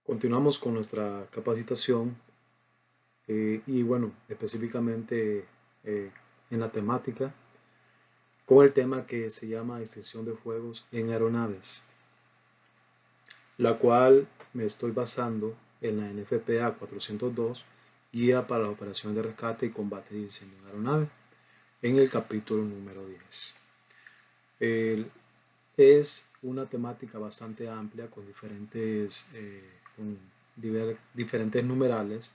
Continuamos con nuestra capacitación y bueno, específicamente eh, en la temática con el tema que se llama extinción de fuegos en aeronaves, la cual me estoy basando en la NFPA 402, Guía para las operaciones de rescate y combate de incendio en aeronave, en el capítulo número 10. Es una temática bastante amplia con diferentes numerales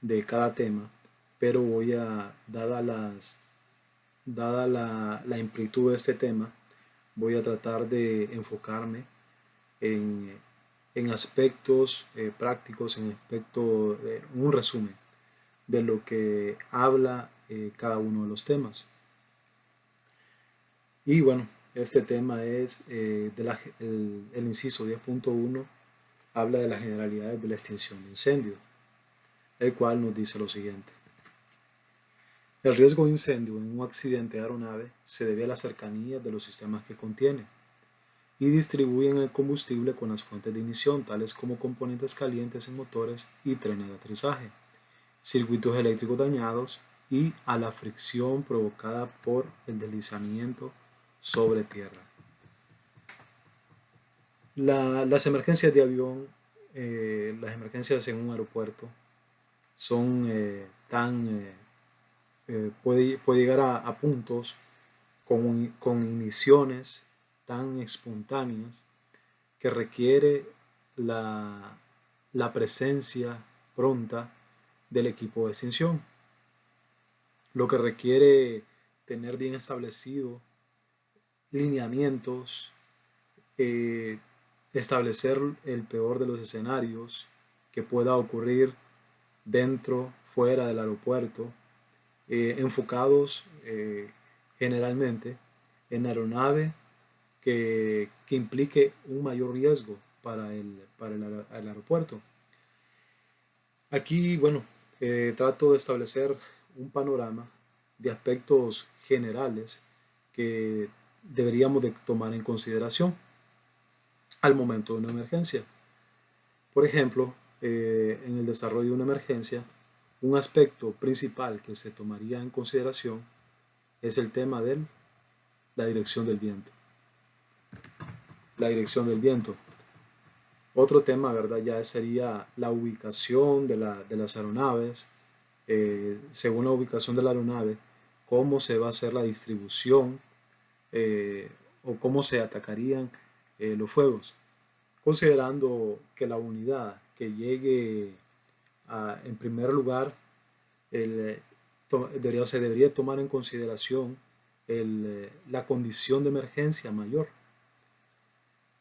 de cada tema, pero dada la amplitud de este tema, voy a tratar de enfocarme en, en aspectos prácticos, un resumen de lo que habla cada uno de los temas. Y bueno, este tema es el inciso 10.1, habla de las generalidades de la extinción de incendios, el cual nos dice lo siguiente. El riesgo de incendio en un accidente de aeronave se debe a la cercanía de los sistemas que contiene y distribuyen el combustible con las fuentes de ignición, tales como componentes calientes en motores y trenes de aterrizaje, circuitos eléctricos dañados y a la fricción provocada por el deslizamiento sobre tierra. Las emergencias de avión, las emergencias en un aeropuerto son puede llegar a puntos con iniciones tan espontáneas que requiere la, la presencia pronta del equipo de extinción, lo que requiere tener bien establecido lineamientos, eh, establecer el peor de los escenarios que pueda ocurrir dentro, fuera del aeropuerto, enfocados generalmente en aeronave que implique un mayor riesgo para el aeropuerto. Aquí, bueno, trato de establecer un panorama de aspectos generales que deberíamos de tomar en consideración al momento de una emergencia. Por ejemplo, en el desarrollo de una emergencia, un aspecto principal que se tomaría en consideración es el tema de la dirección del viento. La dirección del viento. Otro tema, ¿verdad? Ya sería la ubicación de las aeronaves, según la ubicación de la aeronave, cómo se va a hacer la distribución eh, o cómo se atacarían los fuegos, considerando que la unidad que llegue en primer lugar, se debería tomar en consideración la condición de emergencia mayor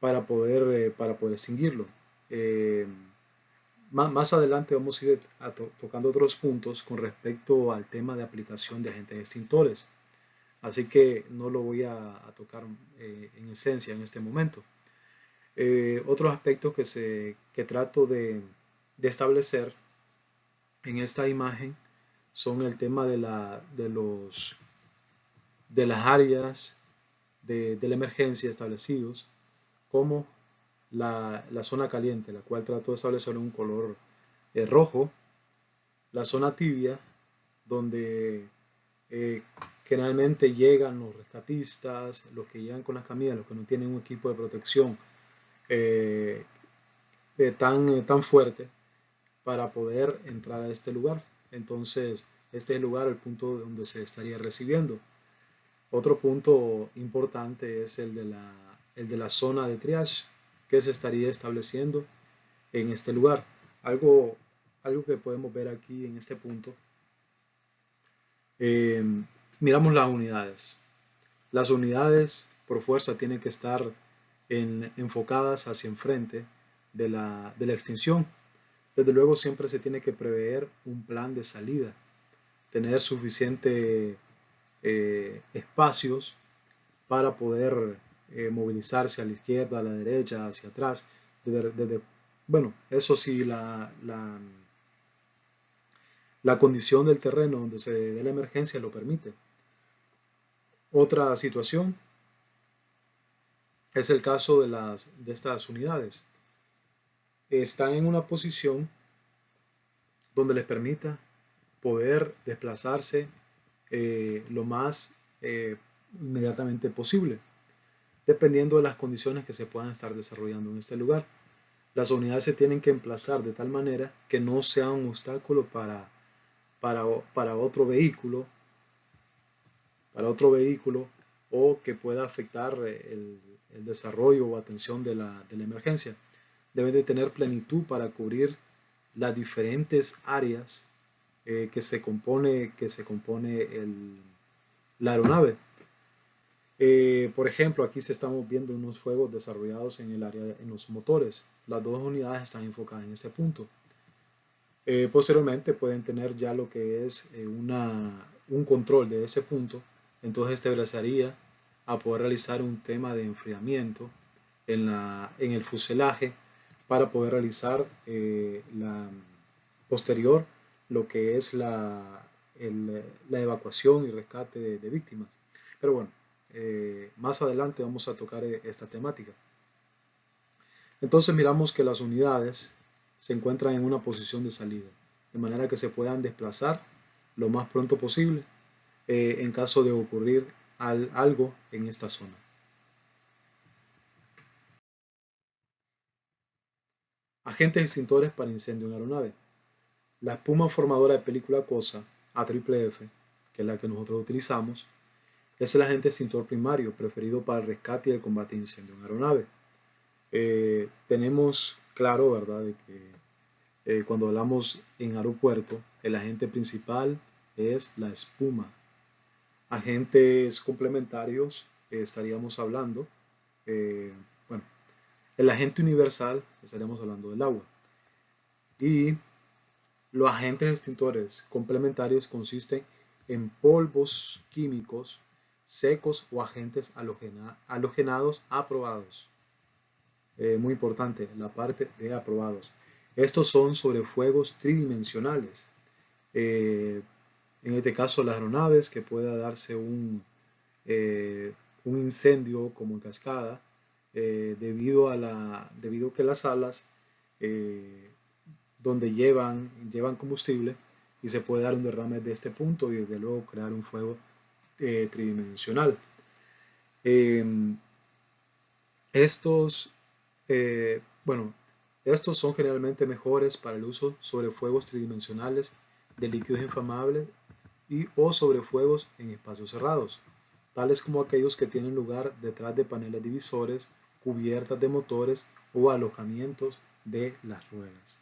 para poder extinguirlo. Eh, más adelante vamos a ir tocando otros puntos con respecto al tema de aplicación de agentes extintores. Así que no lo voy a tocar en esencia en este momento. Otros aspectos que trato de establecer en esta imagen son el tema de las áreas de la emergencia establecidos, como la zona caliente, la cual trato de establecer un color rojo, la zona tibia, donde eh, generalmente llegan los rescatistas, los que llegan con las camillas, los que no tienen un equipo de protección eh, tan fuerte para poder entrar a este lugar. Entonces, este es el lugar, el punto donde se estaría recibiendo. Otro punto importante es el de la zona de triage que se estaría estableciendo en este lugar. Algo, algo que podemos ver aquí en este punto. Eh, Miramos las unidades. Las unidades por fuerza tienen que estar enfocadas hacia enfrente de la extinción. Desde luego siempre se tiene que prever un plan de salida, tener suficiente espacios para poder movilizarse a la izquierda, a la derecha, hacia atrás. Bueno, eso sí, la condición del terreno donde se dé la emergencia lo permite. Otra situación es el caso de estas unidades. están en una posición donde les permita poder desplazarse lo más inmediatamente posible, dependiendo de las condiciones que se puedan estar desarrollando en este lugar. Las unidades se tienen que emplazar de tal manera que no sea un obstáculo para otro vehículo o que pueda afectar el desarrollo o atención de la emergencia. Deben de tener plenitud para cubrir las diferentes áreas que se compone la aeronave. Por ejemplo, aquí se estamos viendo unos fuegos desarrollados en el área en los motores. Las dos unidades están enfocadas en este punto. Posteriormente pueden tener ya lo que es un control de ese punto. Entonces establecería a poder realizar un tema de enfriamiento en el fuselaje para poder realizar la posterior lo que es la evacuación y rescate de víctimas. Pero bueno, más adelante vamos a tocar esta temática. Entonces miramos que las unidades se encuentran en una posición de salida, de manera que se puedan desplazar lo más pronto posible en caso de ocurrir algo en esta zona. Agentes extintores para incendio en aeronave. La espuma formadora de película acuosa, AFF, que es la que nosotros utilizamos, es el agente extintor primario preferido para el rescate y el combate de incendio en aeronave. Tenemos claro, ¿verdad?, de que cuando hablamos en aeropuerto, el agente principal es la espuma. Agentes complementarios, estaríamos hablando, eh, bueno, el agente universal, estaríamos hablando del agua. Y los agentes extintores complementarios consisten en polvos químicos secos o agentes halogenados aprobados. Muy importante, la parte de aprobados. Estos son sobre fuegos tridimensionales. En este caso, las aeronaves, que pueda darse un incendio como en cascada, debido a que las alas donde llevan combustible y se puede dar un derrame de este punto y desde luego crear un fuego tridimensional. Estos, bueno, estos son generalmente mejores para el uso sobre fuegos tridimensionales de líquidos inflamables o sobre fuegos en espacios cerrados, tales como aquellos que tienen lugar detrás de paneles divisores, cubiertas de motores o alojamientos de las ruedas.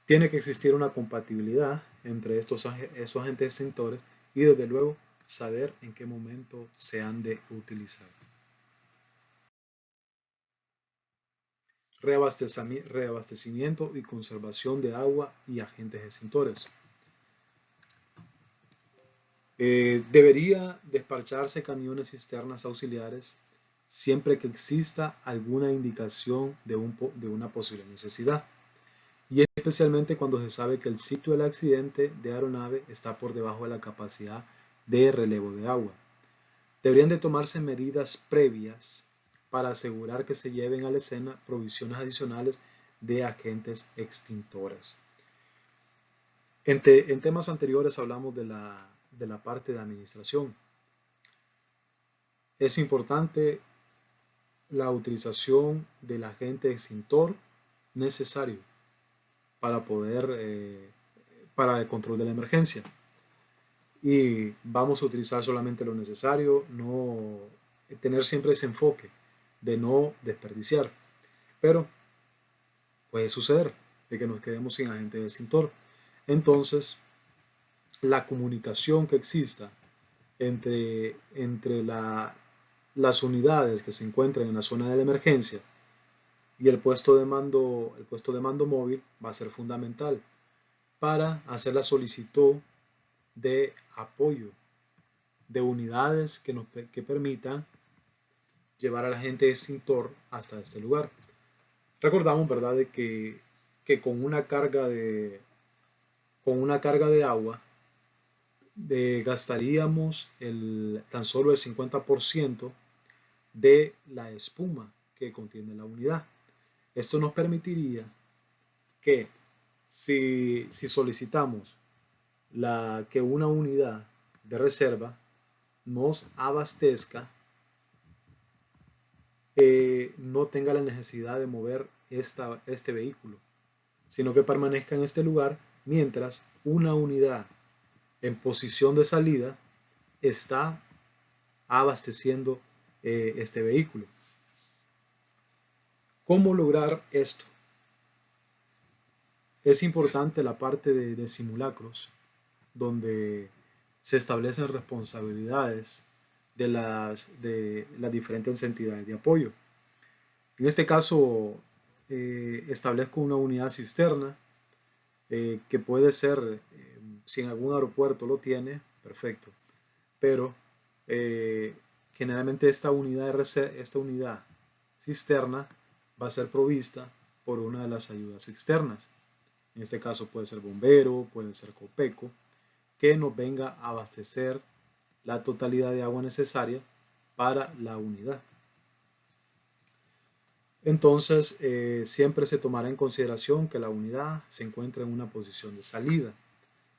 Tiene que existir una compatibilidad entre esos agentes extintores y desde luego saber en qué momento se han de utilizar. Reabastecimiento y conservación de agua y agentes extintores. Debería despacharse camiones cisternas auxiliares siempre que exista alguna indicación de una posible necesidad, y especialmente cuando se sabe que el sitio del accidente de aeronave está por debajo de la capacidad de relevo de agua. Deberían de tomarse medidas previas para asegurar que se lleven a la escena provisiones adicionales de agentes extintores. En temas anteriores hablamos de la parte de administración. Es importante la utilización del agente extintor necesario para el control de la emergencia. Y vamos a utilizar solamente lo necesario, no tener siempre ese enfoque de no desperdiciar. Pero puede suceder de que nos quedemos sin agente extintor. Entonces, la comunicación que exista entre las unidades que se encuentran en la zona de la emergencia y el puesto de mando móvil va a ser fundamental para hacer la solicitud de apoyo de unidades que permitan llevar al agente extintor hasta este lugar. Recordamos, ¿verdad?, de que con una carga de agua gastaríamos tan solo el 50% de la espuma que contiene la unidad. Esto nos permitiría que si solicitamos que una unidad de reserva nos abastezca, no tenga la necesidad de mover este vehículo, sino que permanezca en este lugar mientras una unidad en posición de salida está abasteciendo este vehículo. ¿Cómo lograr esto? Es importante la parte de simulacros, donde se establecen responsabilidades de las diferentes entidades de apoyo. En este caso, establezco una unidad cisterna que puede ser, si en algún aeropuerto lo tiene, perfecto, pero eh, generalmente esta unidad cisterna va a ser provista por una de las ayudas externas. En este caso puede ser bombero, puede ser Copeco, que nos venga a abastecer la totalidad de agua necesaria para la unidad. Entonces, siempre se tomará en consideración que la unidad se encuentra en una posición de salida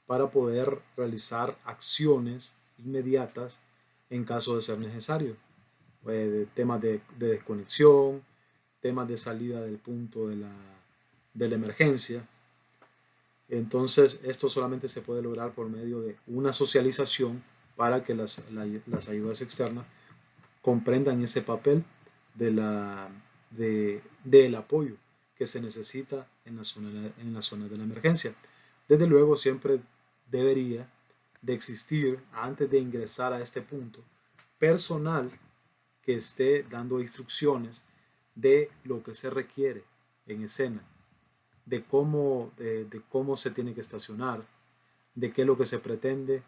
para poder realizar acciones inmediatas en caso de ser necesario. Temas de desconexión, temas de salida del punto de la emergencia. Entonces, esto solamente se puede lograr por medio de una socialización para que las ayudas externas comprendan ese papel del apoyo que se necesita en la zona de la emergencia. Desde luego, siempre debería de existir, antes de ingresar a este punto, personal que esté dando instrucciones de lo que se requiere en escena, de cómo se tiene que estacionar, de qué es lo que se pretende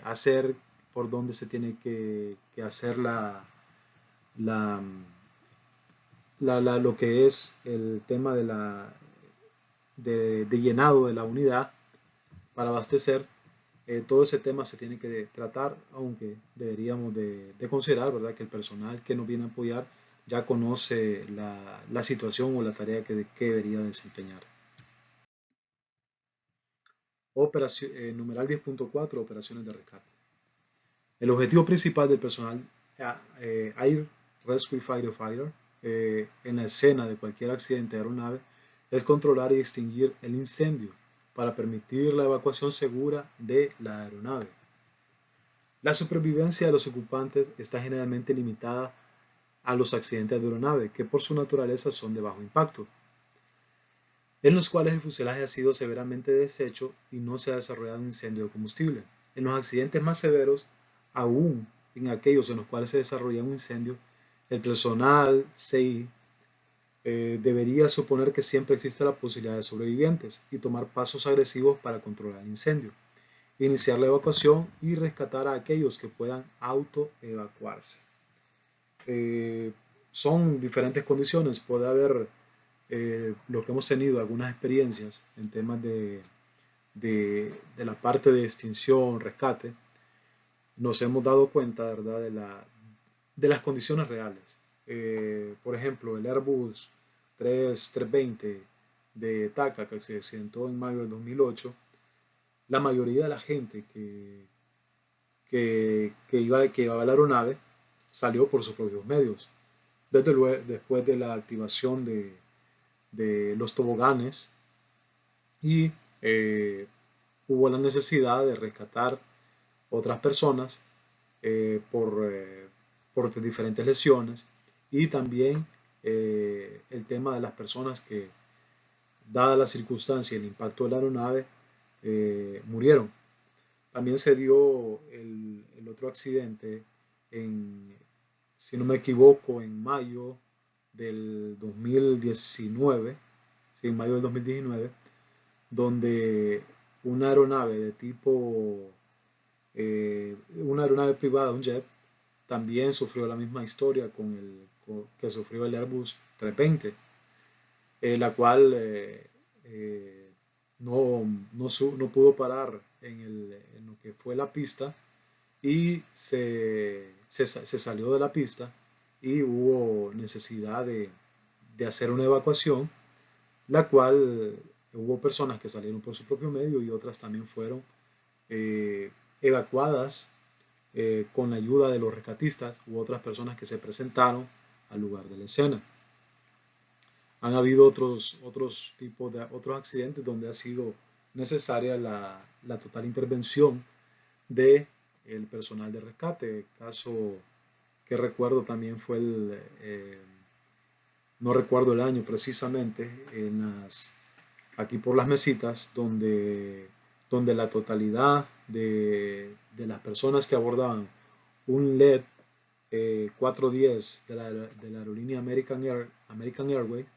hacer, por dónde se tiene que hacer lo que es el tema de llenado de la unidad para abastecer. Todo ese tema se tiene que tratar, aunque deberíamos de considerar, ¿verdad?, que el personal que nos viene a apoyar ya conoce la situación o la tarea que debería desempeñar. Numeral 10.4, operaciones de rescate. El objetivo principal del personal Air Rescue Firefighter en la escena de cualquier accidente de aeronave es controlar y extinguir el incendio para permitir la evacuación segura de la aeronave. La supervivencia de los ocupantes está generalmente limitada a los accidentes de aeronave, que por su naturaleza son de bajo impacto, en los cuales el fuselaje ha sido severamente deshecho y no se ha desarrollado un incendio de combustible. En los accidentes más severos, aún en aquellos en los cuales se desarrolla un incendio, el personal CI debería suponer que siempre existe la posibilidad de sobrevivientes y tomar pasos agresivos para controlar el incendio, iniciar la evacuación y rescatar a aquellos que puedan autoevacuarse. Son diferentes condiciones, puede haber lo que hemos tenido, algunas experiencias en temas de la parte de extinción, rescate, nos hemos dado cuenta, ¿verdad?, de las condiciones reales. Por ejemplo, el Airbus 320 de TACA, que se accidentó en mayo del 2008, la mayoría de la gente que iba a la aeronave salió por sus propios medios. Después de la activación de los toboganes y hubo la necesidad de rescatar otras personas por diferentes lesiones y también el tema de las personas que, dada la circunstancia y el impacto de la aeronave, murieron. También se dio el otro accidente, si no me equivoco, en mayo del 2019, sí, en mayo del 2019, donde una aeronave de tipo, una aeronave privada, un jet, también sufrió la misma historia que sufrió el Airbus 320, la cual no pudo parar en lo que fue la pista y se salió de la pista y hubo necesidad de hacer una evacuación, la cual hubo personas que salieron por su propio medio y otras también fueron evacuadas con la ayuda de los rescatistas u otras personas que se presentaron al lugar de la escena. Han habido otros tipos de otros accidentes donde ha sido necesaria la total intervención de el personal de rescate. El caso que recuerdo también fue no recuerdo el año precisamente, aquí por las Mesitas, donde la totalidad de las personas que abordaban un LED 410 de la aerolínea American Airways,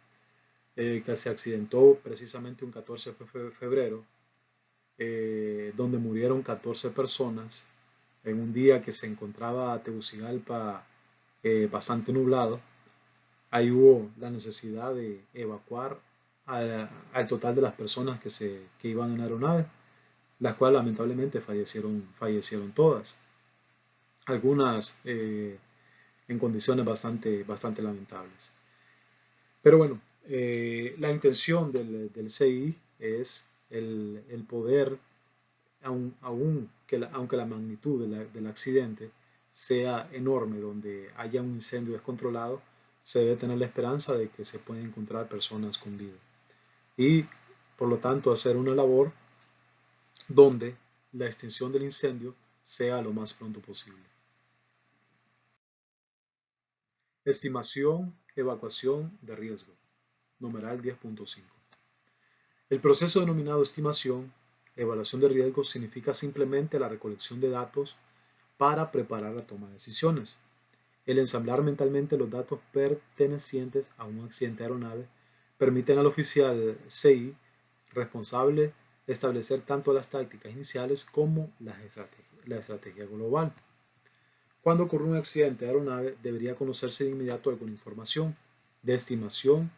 que se accidentó precisamente un 14 de febrero, donde murieron 14 personas en un día que se encontraba Tegucigalpa bastante nublado. Ahí hubo la necesidad de evacuar al total de las personas que iban en la aeronave, las cuales lamentablemente fallecieron todas. Algunas en condiciones bastante lamentables. Pero bueno, la intención del CI es el poder, aunque la magnitud del accidente sea enorme, donde haya un incendio descontrolado, se debe tener la esperanza de que se pueden encontrar personas con vida. Y por lo tanto hacer una labor donde la extinción del incendio sea lo más pronto posible. Estimación, evacuación de riesgo. Numeral 10.5. El proceso denominado estimación, evaluación de riesgos, significa simplemente la recolección de datos para preparar la toma de decisiones. El ensamblar mentalmente los datos pertenecientes a un accidente de aeronave permiten al oficial CI responsable establecer tanto las tácticas iniciales como la estrategia global. Cuando ocurre un accidente de aeronave, debería conocerse de inmediato alguna información de estimación,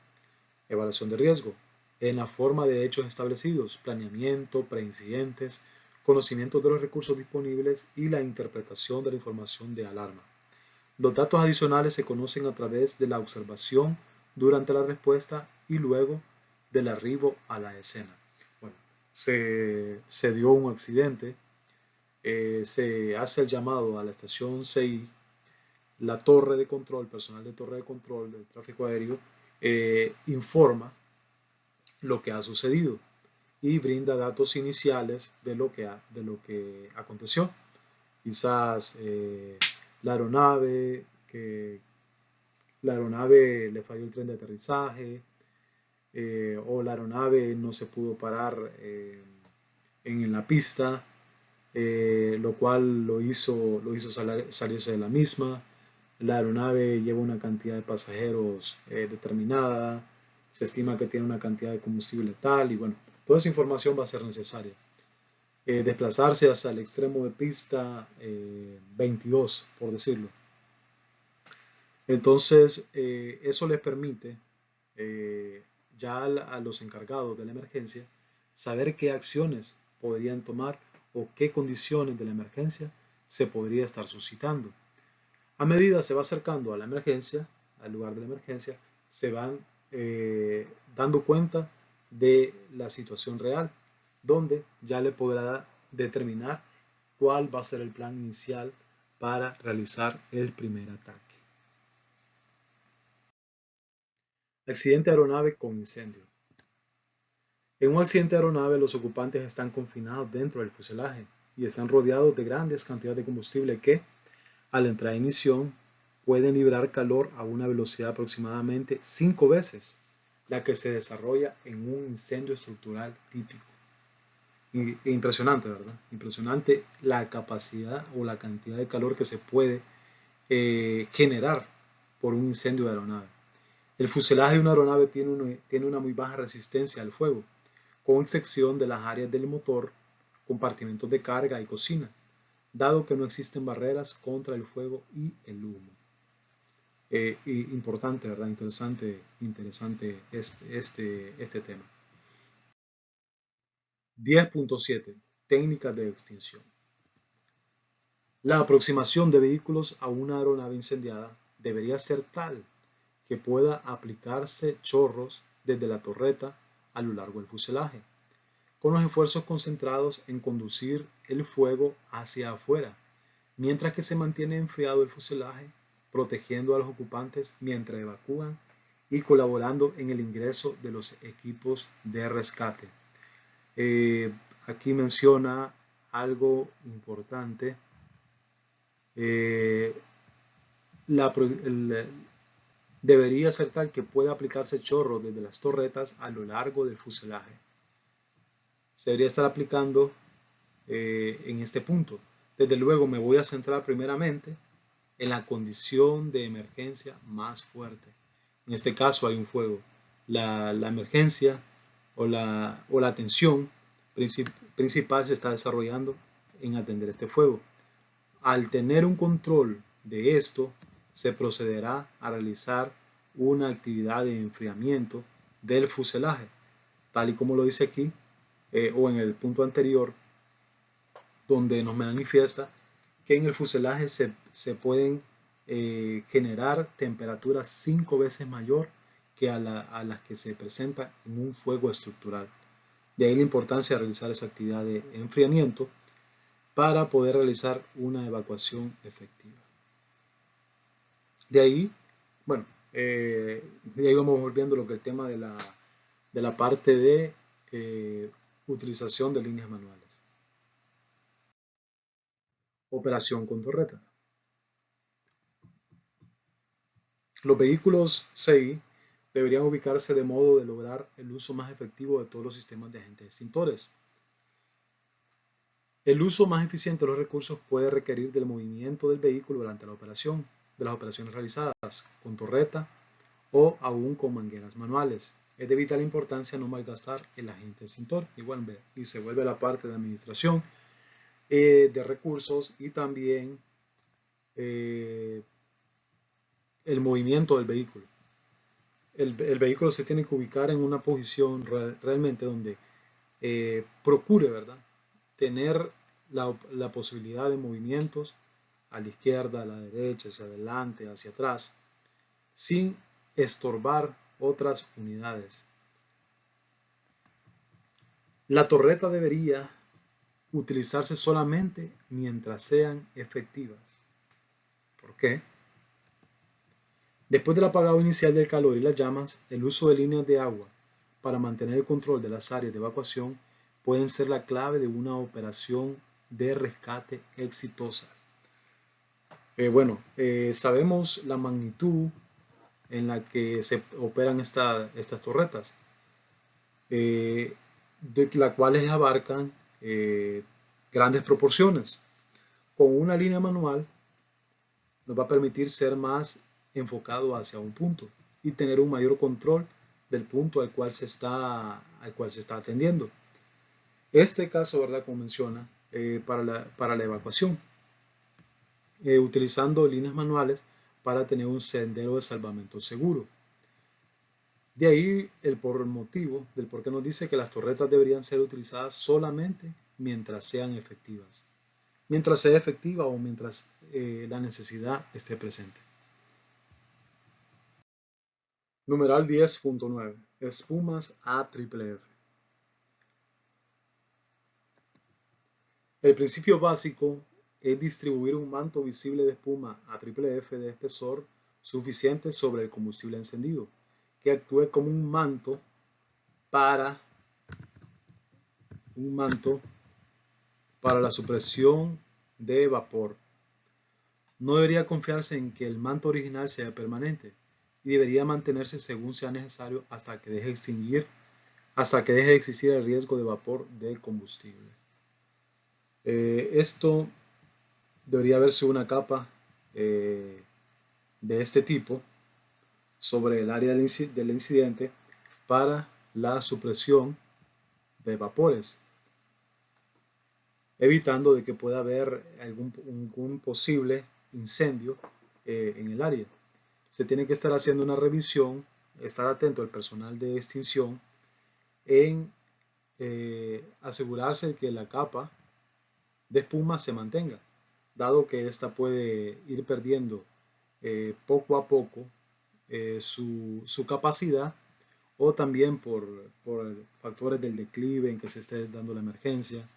evaluación de riesgo, en la forma de hechos establecidos, planeamiento, preincidentes, conocimiento de los recursos disponibles y la interpretación de la información de alarma. Los datos adicionales se conocen a través de la observación durante la respuesta y luego del arribo a la escena. Bueno, se dio un accidente, se hace el llamado a la estación CI, la torre de control, personal de torre de control del tráfico aéreo, informa lo que ha sucedido y brinda datos iniciales de lo que aconteció. Quizás la aeronave le falló el tren de aterrizaje, o la aeronave no se pudo parar en la pista, lo cual lo hizo salirse de la misma. La aeronave lleva una cantidad de pasajeros determinada, se estima que tiene una cantidad de combustible tal, y bueno, toda esa información va a ser necesaria. Desplazarse hasta el extremo de pista 22, por decirlo. Entonces, eso les permite ya a los encargados de la emergencia saber qué acciones podrían tomar o qué condiciones de la emergencia se podría estar suscitando. A medida se va acercando a la emergencia, al lugar de la emergencia, se van dando cuenta de la situación real, donde ya le podrá determinar cuál va a ser el plan inicial para realizar el primer ataque. Accidente de aeronave con incendio. En un accidente de aeronave, los ocupantes están confinados dentro del fuselaje y están rodeados de grandes cantidades de combustible que, al entrar en ignición, pueden liberar calor a una velocidad aproximadamente 5 veces la que se desarrolla en un incendio estructural típico. Impresionante, ¿verdad? Impresionante la capacidad o la cantidad de calor que se puede generar por un incendio de aeronave. El fuselaje de una aeronave tiene una muy baja resistencia al fuego, con excepción de las áreas del motor, compartimentos de carga y cocina, dado que no existen barreras contra el fuego y el humo. Importante, ¿verdad? Interesante este tema. 10.7. Técnicas de extinción. La aproximación de vehículos a una aeronave incendiada debería ser tal que pueda aplicarse chorros desde la torreta a lo largo del fuselaje, con los esfuerzos concentrados en conducir el fuego hacia afuera, mientras que se mantiene enfriado el fuselaje, protegiendo a los ocupantes mientras evacúan y colaborando en el ingreso de los equipos de rescate. Aquí menciona algo importante. Debería ser tal que pueda aplicarse chorro desde las torretas a lo largo del fuselaje. Se debería estar aplicando en este punto. Desde luego me voy a centrar primeramente en la condición de emergencia más fuerte. En este caso hay un fuego. La emergencia o la atención principal se está desarrollando en atender este fuego. Al tener un control de esto, se procederá a realizar una actividad de enfriamiento del fuselaje, tal y como lo dice aquí, o en el punto anterior, donde nos manifiesta que en el fuselaje se pueden generar temperaturas 5 veces mayor que a las que se presenta en un fuego estructural. De ahí la importancia de realizar esa actividad de enfriamiento para poder realizar una evacuación efectiva. De ahí, bueno, de ahí vamos volviendo a lo que el tema de la parte de utilización de líneas manuales. Operación con torreta. Los vehículos CI deberían ubicarse de modo de lograr el uso más efectivo de todos los sistemas de agentes extintores. El uso más eficiente de los recursos puede requerir del movimiento del vehículo durante la operación, de las operaciones realizadas con torreta o aún con mangueras manuales. Es de vital importancia no malgastar el agente extintor. Y se vuelve a la parte de administración de recursos y también el movimiento del vehículo. El vehículo se tiene que ubicar en una posición realmente donde procure, ¿verdad?, tener la posibilidad de movimientos a la izquierda, a la derecha, hacia adelante, hacia atrás, sin estorbar otras unidades. La torreta debería utilizarse solamente mientras sean efectivas. ¿Por qué? Después del apagado inicial del calor y las llamas, el uso de líneas de agua para mantener el control de las áreas de evacuación pueden ser la clave de una operación de rescate exitosa. Sabemos la magnitud en la que se operan estas torretas, de las cuales abarcan grandes proporciones. Con una línea manual nos va a permitir ser más enfocado hacia un punto y tener un mayor control del punto al cual se está atendiendo. Este caso, ¿verdad?, como menciona, para la evacuación, utilizando líneas manuales para tener un sendero de salvamento seguro. De ahí el motivo del por qué nos dice que las torretas deberían ser utilizadas solamente mientras sean efectivas. Mientras sea efectiva o mientras la necesidad esté presente. Numeral 10.9. Espumas AFFF. El principio básico es distribuir un manto visible de espuma AFFF de espesor suficiente sobre el combustible encendido, que actúe como un manto para la supresión de vapor. No debería confiarse en que el manto original sea permanente y debería mantenerse según sea necesario hasta que deje de existir el riesgo de vapor del combustible. Esto debería verse una capa de este tipo sobre el área del incidente para la supresión de vapores, evitando de que pueda haber algún posible incendio en el área. Se tiene que estar haciendo una revisión, estar atento al personal de extinción en asegurarse de que la capa de espuma se mantenga, dado que ésta puede ir perdiendo poco a poco su capacidad, o también por factores del declive en que se esté dando la emergencia.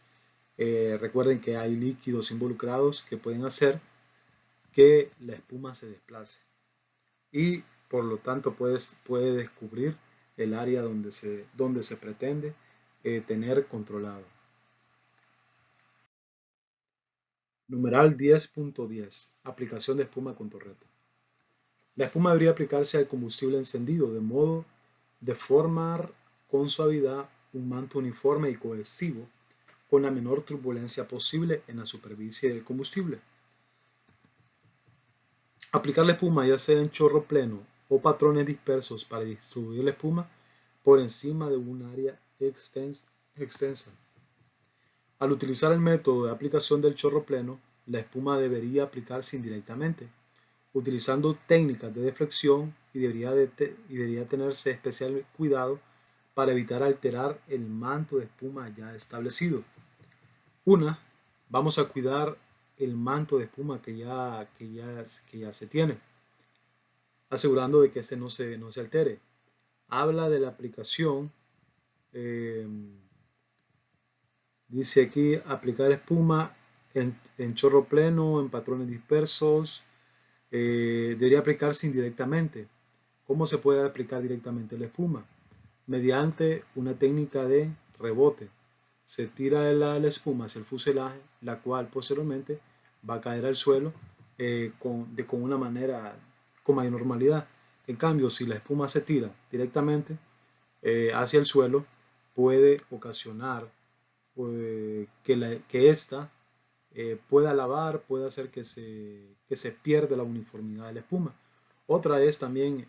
Recuerden que hay líquidos involucrados que pueden hacer que la espuma se desplace y por lo tanto puede descubrir el área donde se pretende tener controlado. Numeral 10.10. Aplicación de espuma con torreta. La espuma debería aplicarse al combustible encendido de modo de formar con suavidad un manto uniforme y cohesivo con la menor turbulencia posible en la superficie del combustible. Aplicar la espuma ya sea en chorro pleno o patrones dispersos para distribuir la espuma por encima de un área extensa. Al utilizar el método de aplicación del chorro pleno, la espuma debería aplicarse indirectamente, utilizando técnicas de deflexión y debería tenerse especial cuidado para evitar alterar el manto de espuma ya establecido. Vamos a cuidar el manto de espuma que ya se tiene, asegurando de que este no se altere. Habla de la aplicación, dice aquí aplicar espuma en chorro pleno, en patrones dispersos, debería aplicarse indirectamente. ¿Cómo se puede aplicar directamente la espuma? Mediante una técnica de rebote. Se tira la espuma hacia el fuselaje, la cual posteriormente va a caer al suelo con una manera, con mayor normalidad. En cambio, si la espuma se tira directamente hacia el suelo, puede ocasionar que ésta pueda lavar, puede hacer que se pierda la uniformidad de la espuma. Otra es también,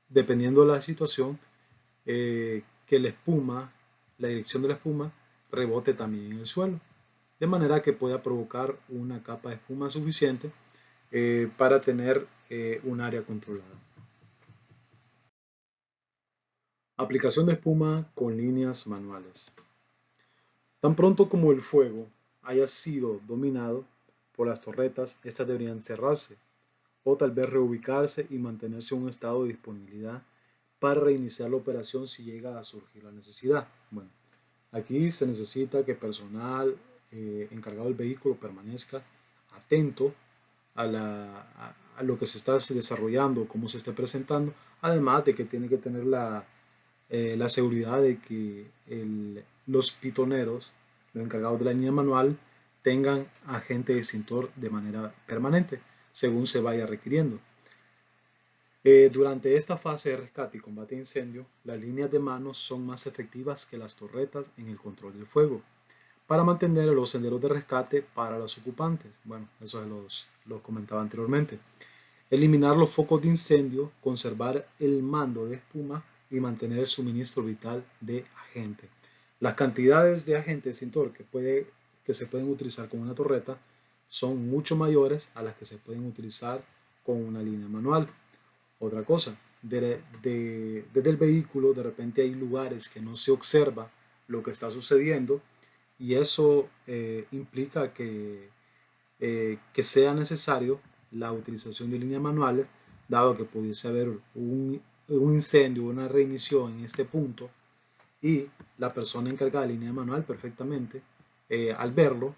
dependiendo de la situación, que la dirección de la espuma, rebote también en el suelo, de manera que pueda provocar una capa de espuma suficiente para tener un área controlada. Aplicación de espuma con líneas manuales. Tan pronto como el fuego haya sido dominado por las torretas, estas deberían cerrarse o tal vez reubicarse y mantenerse en un estado de disponibilidad para reiniciar la operación si llega a surgir la necesidad. Bueno, aquí se necesita que personal encargado del vehículo permanezca atento a lo que se está desarrollando, cómo se esté presentando, además de que tiene que tener la seguridad de que los pitoneros, los encargados de la línea manual, tengan agente extintor de manera permanente, según se vaya requiriendo. Durante esta fase de rescate y combate de incendio, las líneas de mano son más efectivas que las torretas en el control del fuego, para mantener los senderos de rescate para los ocupantes. Bueno, eso los comentaba anteriormente. Eliminar los focos de incendio, conservar el mando de espuma y mantener el suministro vital de agente. Las cantidades de agente extintor que se pueden utilizar con una torreta son mucho mayores a las que se pueden utilizar con una línea manual. Otra cosa, desde el vehículo de repente hay lugares que no se observa lo que está sucediendo y eso implica que sea necesario la utilización de líneas manuales, dado que pudiese haber un incendio, una reinición en este punto y la persona encargada de línea manual perfectamente, al verlo,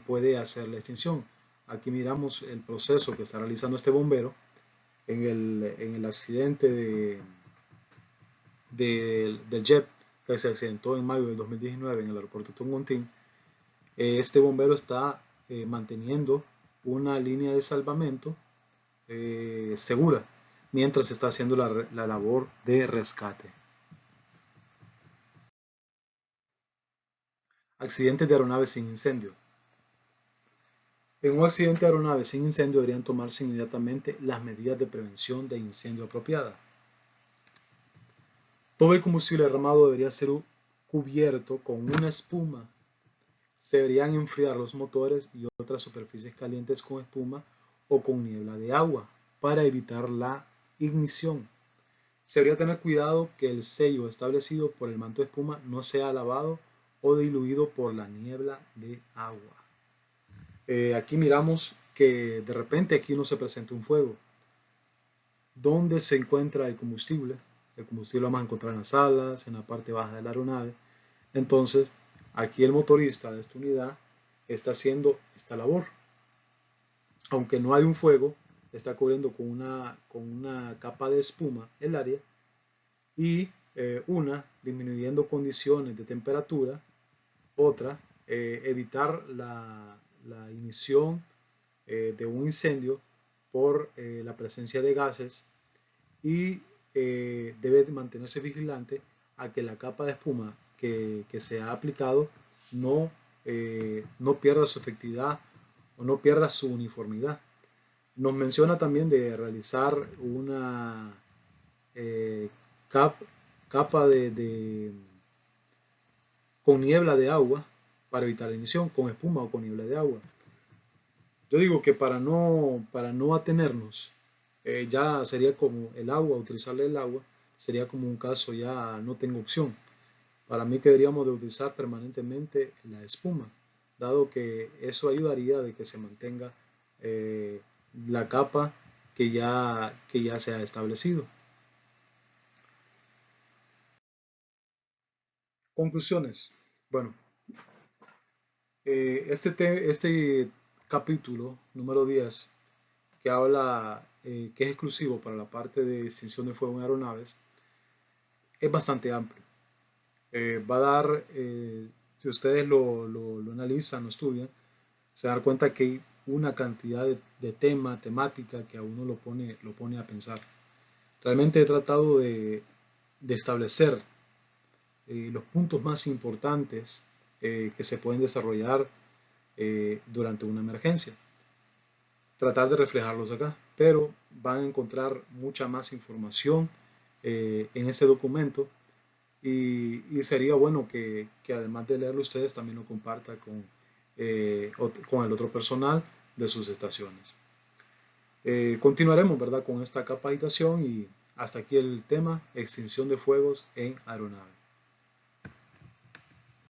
puede hacer la extinción. Aquí miramos el proceso que está realizando este bombero en el accidente del jet que se accidentó en mayo del 2019 en el aeropuerto Tunguntín. Este bombero está manteniendo una línea de salvamento segura mientras está haciendo la labor de rescate. Accidentes de aeronaves sin incendio. En un accidente de aeronave sin incendio deberían tomarse inmediatamente las medidas de prevención de incendio apropiadas. Todo el combustible derramado debería ser cubierto con una espuma. Se deberían enfriar los motores y otras superficies calientes con espuma o con niebla de agua para evitar la ignición. Se debería tener cuidado que el sello establecido por el manto de espuma no sea lavado o diluido por la niebla de agua. Aquí miramos que de repente aquí no se presenta un fuego. dónde se encuentra el combustible. El combustible lo vamos a encontrar en las alas, en la parte baja de la aeronave. Entonces, aquí el motorista de esta unidad está haciendo esta labor. Aunque no hay un fuego, está cubriendo con una capa de espuma el área y disminuyendo condiciones de temperatura, otra, evitar la ignición de un incendio por la presencia de gases y debe mantenerse vigilante a que la capa de espuma que se ha aplicado no pierda su efectividad o no pierda su uniformidad. Nos menciona también de realizar una eh, capa con niebla de agua para evitar la emisión, con espuma o con niebla de agua. Yo digo que para no atenernos, ya sería como el agua, utilizarle el agua, sería como un caso ya no tengo opción. Para mí que deberíamos de utilizar permanentemente la espuma, dado que eso ayudaría de que se mantenga la capa que ya se ha establecido. Conclusiones. Bueno, este capítulo número 10 que habla, que es exclusivo para la parte de extinción de fuego en aeronaves, es bastante amplio. Va a dar, si ustedes lo analizan, lo estudian, se dan cuenta que hay una cantidad de temática que a uno lo pone a pensar. Realmente he tratado de establecer los puntos más importantes que se pueden desarrollar durante una emergencia. Tratar de reflejarlos acá, pero van a encontrar mucha más información en este documento y sería bueno que además de leerlo ustedes también lo compartan con el otro personal de sus estaciones. Continuaremos, ¿verdad?, con esta capacitación y hasta aquí el tema extinción de fuegos en aeronaves.